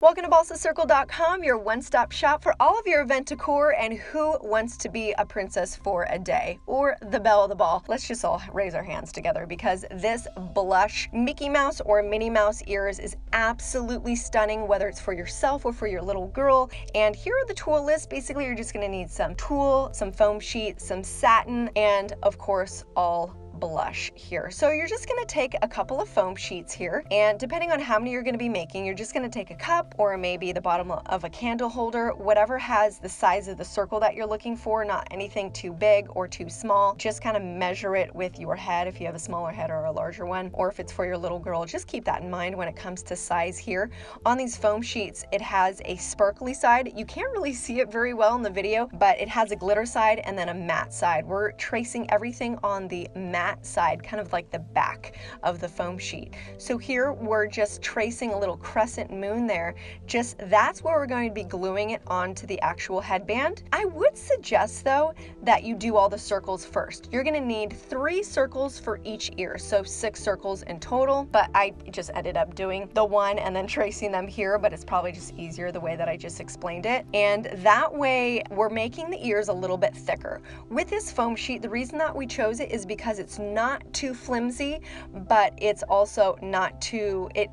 Welcome to BalsaCircle.com, your one-stop shop for all of your event decor and who wants to be a princess for a day or the belle of the ball. Let's just all raise our hands together because this blush Mickey Mouse or Minnie Mouse ears is absolutely stunning, whether it's for yourself or for your little girl. And here are the tool list. Basically, you're just going to need some tulle, some foam sheet, some satin, and of course, all blush here. So you're just going to take a couple of foam sheets here, and depending on how many you're going to be making, you're just going to take a cup or maybe the bottom of a candle holder, whatever has the size of the circle that you're looking for, not anything too big or too small. Just kind of measure it with your head if you have a smaller head or a larger one, or if it's for your little girl, just keep that in mind when it comes to size here. On these foam sheets, it has a sparkly side. You can't really see it very well in the video, but it has a glitter side and then a matte side. We're tracing everything on the matte side, kind of like the back of the foam sheet. So here we're just tracing a little crescent moon there. Just that's where we're going to be gluing it onto the actual headband. I would suggest though that you do all the circles first. You're going to need 3 circles for each ear, so 6 circles in total, but I just ended up doing the one and then tracing them here, but it's probably just easier the way that I just explained it. And that way we're making the ears a little bit thicker. With this foam sheet, the reason that we chose it is because it's not too flimsy, but it's also not too, it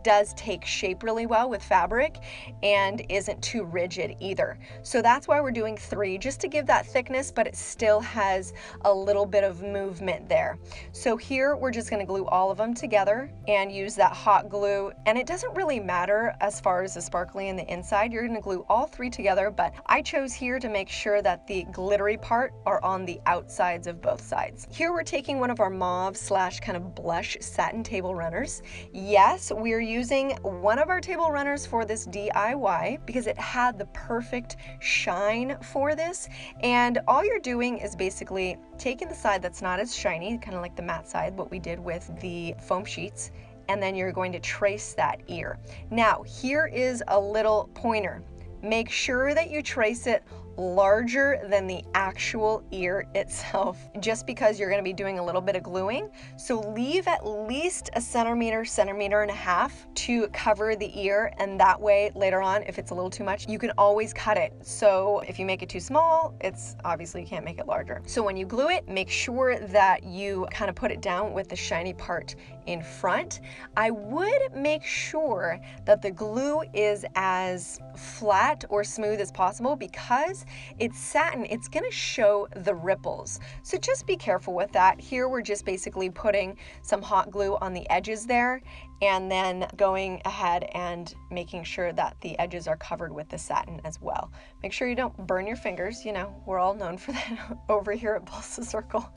does take shape really well with fabric and isn't too rigid either. So that's why we're doing 3, just to give that thickness, but it still has a little bit of movement there. So here we're just going to glue all of them together and use that hot glue, and it doesn't really matter as far as the sparkly and the inside. You're going to glue all 3 together, but I chose here to make sure that the glittery part are on the outsides of both sides. Here we're taking one of our mauve slash kind of blush satin table runners. Yes, we're using one of our table runners for this DIY because it had the perfect shine for this, and all you're doing is basically taking the side that's not as shiny, kind of like the matte side, what we did with the foam sheets, and then you're going to trace that ear. Now here is a little pointer. Make sure that you trace it larger than the actual ear itself, just because you're going to be doing a little bit of gluing. So leave at least a centimeter and a half to cover the ear, and that way later on, if it's a little too much, you can always cut it. So if you make it too small, it's obviously you can't make it larger. So when you glue it, make sure that you kind of put it down with the shiny part in front. I would make sure that the glue is as flat or smooth as possible because it's satin, it's going to show the ripples. So just be careful with that. Here we're just basically putting some hot glue on the edges there and then going ahead and making sure that the edges are covered with the satin as well. Make sure you don't burn your fingers. You know, we're all known for that over here at BalsaCircle.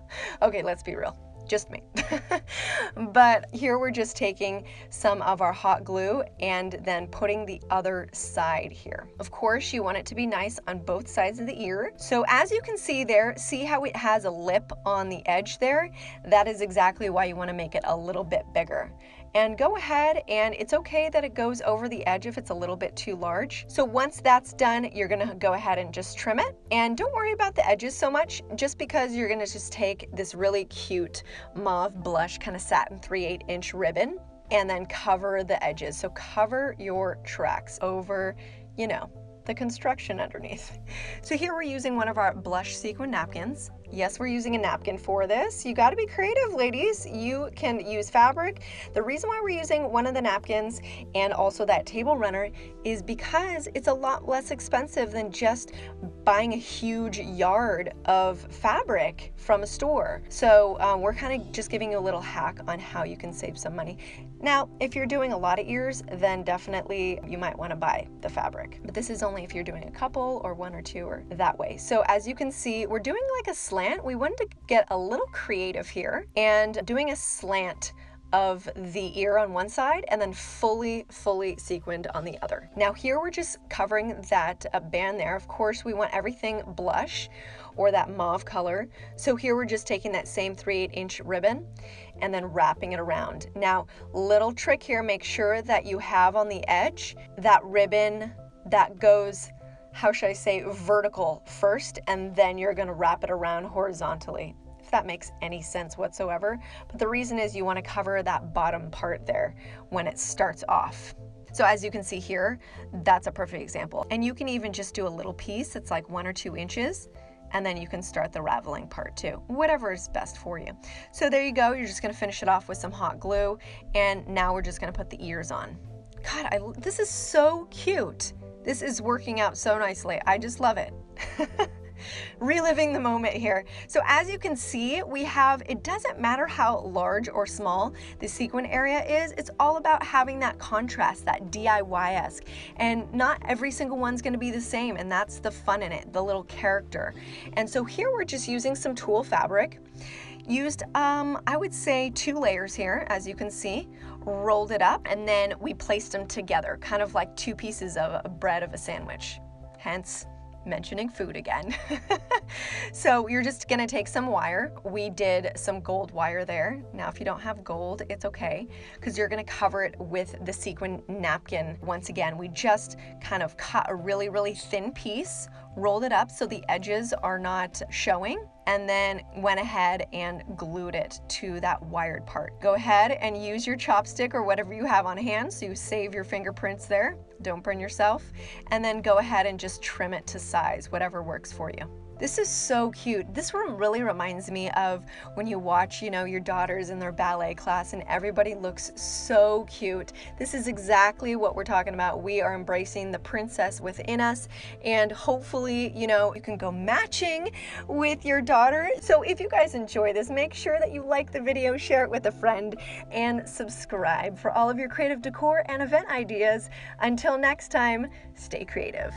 Okay, let's be real. Just me. But here we're just taking some of our hot glue and then putting the other side here. Of course, you want it to be nice on both sides of the ear. So as you can see there, see how it has a lip on the edge there? That is exactly why you want to make it a little bit bigger. And go ahead, and it's okay that it goes over the edge if it's a little bit too large. So once that's done, you're gonna go ahead and just trim it. And don't worry about the edges so much, just because you're gonna just take this really cute mauve blush kind of satin 3/8 inch ribbon and then cover the edges. So cover your tracks over, you know, the construction underneath. So here we're using one of our blush sequin napkins. Yes, we're using a napkin for this. You got to be creative, ladies. You can use fabric. The reason why we're using one of the napkins and also that table runner is because it's a lot less expensive than just buying a huge yard of fabric from a store. So we're kind of just giving you a little hack on how you can save some money. Now, if you're doing a lot of ears, then definitely you might want to buy the fabric. But this is only if you're doing a couple or 1 or 2 or that way. So as you can see, we're doing like a slant. We wanted to get a little creative here and doing a slant of the ear on one side and then fully sequined on the other. Now here we're just covering that band there. Of course, we want everything blush or that mauve color. So here we're just taking that same 3/8 inch ribbon and then wrapping it around. Now, little trick here, make sure that you have on the edge that ribbon that goes, how should I say, vertical first, and then you're gonna wrap it around horizontally, if that makes any sense whatsoever. But the reason is you wanna cover that bottom part there when it starts off. So as you can see here, that's a perfect example. And you can even just do a little piece. It's like 1 or 2 inches. And then you can start the raveling part too, whatever is best for you. So there you go. You're just going to finish it off with some hot glue. And now we're just going to put the ears on. God, this is so cute. This is working out so nicely. I just love it. Reliving the moment here. So as you can see, we have, it doesn't matter how large or small the sequin area is, it's all about having that contrast, that DIY-esque. And not every single one's gonna be the same, and that's the fun in it, the little character. And so here we're just using some tulle fabric. Used, I would say 2 layers here, as you can see, rolled it up, and then we placed them together, kind of like 2 pieces of a bread of a sandwich. Hence, mentioning food again. So you're just gonna take some wire. We did some gold wire there. Now, if you don't have gold, it's okay, because you're gonna cover it with the sequin napkin. Once again, we just kind of cut a really, really thin piece, rolled it up so the edges are not showing, and then went ahead and glued it to that wired part. Go ahead and use your chopstick or whatever you have on hand so you save your fingerprints there. Don't burn yourself. And then go ahead and just trim it to size, whatever works for you. This is so cute. This one really reminds me of when you watch, you know, your daughters in their ballet class and everybody looks so cute. This is exactly what we're talking about. We are embracing the princess within us, and hopefully, you know, you can go matching with your daughter. So if you guys enjoy this, make sure that you like the video, share it with a friend, and subscribe for all of your creative decor and event ideas. Until next time, stay creative.